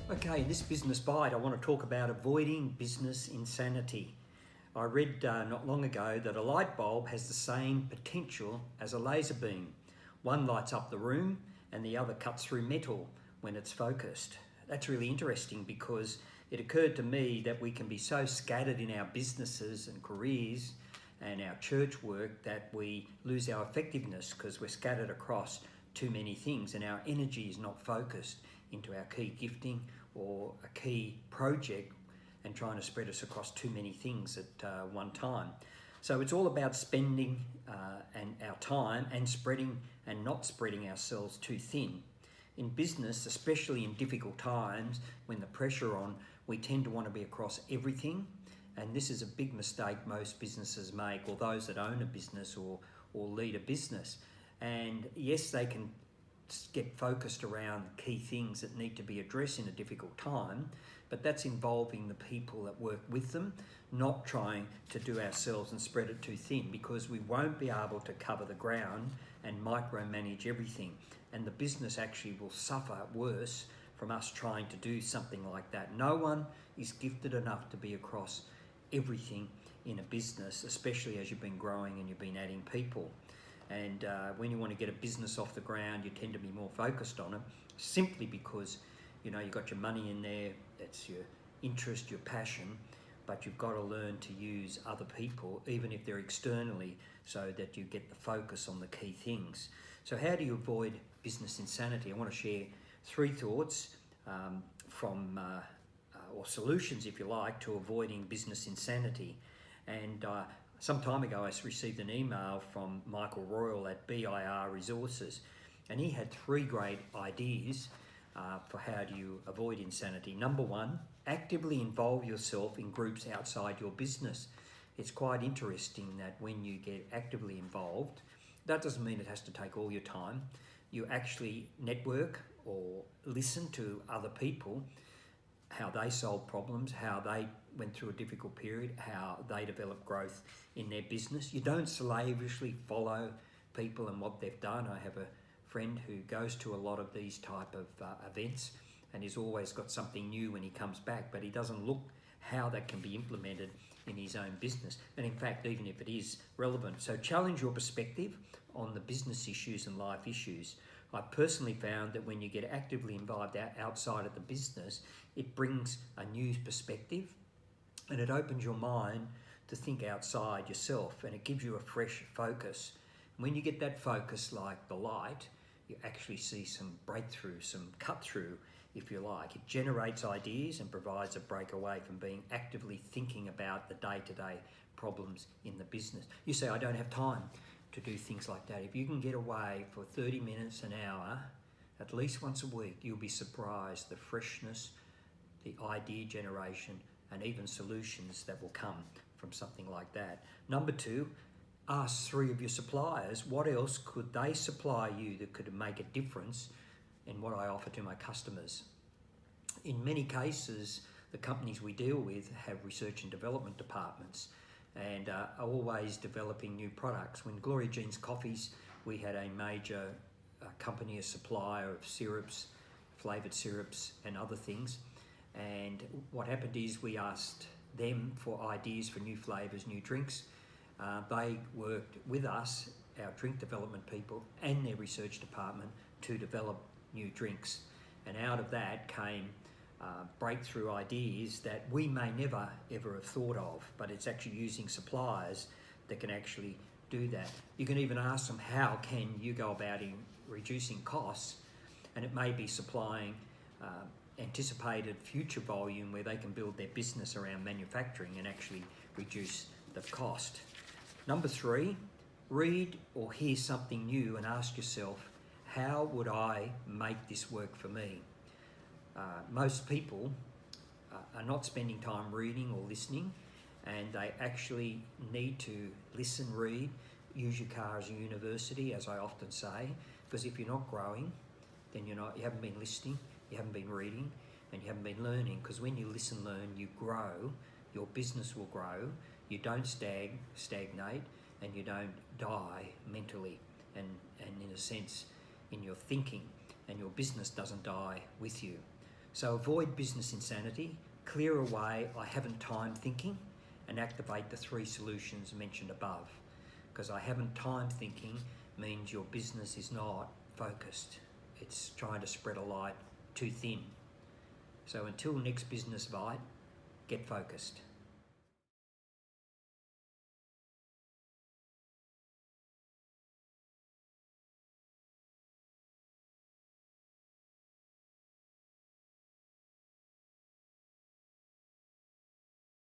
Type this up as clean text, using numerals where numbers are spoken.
Okay, in this business bite, I want to talk about avoiding business insanity. I read not long ago that a light bulb has the same potential as a laser beam. One lights up the room and the other cuts through metal when it's focused. That's really interesting because it occurred to me that we can be so scattered in our businesses and careers and our church work that we lose our effectiveness because we're scattered across too many things and our energy is not focused into our key gifting or a key project and trying to spread us across too many things at one time. So it's all about spending and our time and spreading and not spreading ourselves too thin. In business, especially in difficult times when the pressure on, we tend to want to be across everything, and this is a big mistake most businesses make, or those that own a business or lead a business. And yes, they can get focused around key things that need to be addressed in a difficult time, but that's involving the people that work with them, not trying to do ourselves and spread it too thin, because we won't be able to cover the ground and micromanage everything, and the business actually will suffer worse from us trying to do something like that. No one is gifted enough to be across everything in a business, especially as you've been growing and you've been adding people. And when you want to get a business off the ground, you tend to be more focused on it, simply because you've got your money in there, that's your interest, your passion, but you've got to learn to use other people, even if they're externally, so that you get the focus on the key things. So how do you avoid business insanity? I want to share 3 thoughts or solutions, if you like, to avoiding business insanity. And some time ago, I received an email from Michael Royal at BIR Resources, and he had 3 great ideas for how do you avoid insanity. Number 1, actively involve yourself in groups outside your business. It's quite interesting that when you get actively involved, that doesn't mean it has to take all your time. You actually network or listen to other people, how they solve problems, how they went through a difficult period, how they develop growth in their business. You don't slavishly follow people and what they've done. I have a friend who goes to a lot of these type of events, and he's always got something new when he comes back, but he doesn't look how that can be implemented in his own business. And in fact, even if it is relevant. So challenge your perspective on the business issues and life issues. I personally found that when you get actively involved outside of the business, it brings a new perspective and it opens your mind to think outside yourself, and it gives you a fresh focus. When you get that focus like the light, you actually see some breakthrough, some cut through, if you like. It generates ideas and provides a breakaway from being actively thinking about the day-to-day problems in the business. You say, I don't have time to do things like that. If you can get away for 30 minutes, an hour, at least once a week, you'll be surprised the freshness, the idea generation, and even solutions that will come from something like that. Number 2, ask 3 of your suppliers, what else could they supply you that could make a difference in what I offer to my customers? In many cases, the companies we deal with have research and development departments and are always developing new products. When Gloria Jean's Coffees, we had a major company, a supplier of syrups, flavoured syrups and other things. And what happened is we asked them for ideas for new flavours, new drinks. They worked with us, our drink development people and their research department, to develop new drinks. And out of that came breakthrough ideas that we may never ever have thought of, but it's actually using suppliers that can actually do that. You can even ask them, how can you go about in reducing costs? And it may be supplying anticipated future volume where they can build their business around manufacturing and actually reduce the cost. Number 3, read or hear something new and ask yourself, how would I make this work for me? Most people are not spending time reading or listening, and they actually need to listen, read, use your car as a university, as I often say, because if you're not growing, then you haven't been listening, you haven't been reading, and you haven't been learning. Because when you listen, learn, you grow, your business will grow, you don't stagnate, and you don't die mentally and in a sense in your thinking, and your business doesn't die with you. So avoid business insanity, clear away I haven't time thinking, and activate the 3 solutions mentioned above. Because I haven't time thinking means your business is not focused. It's trying to spread a light too thin. So until next business bite, get focused.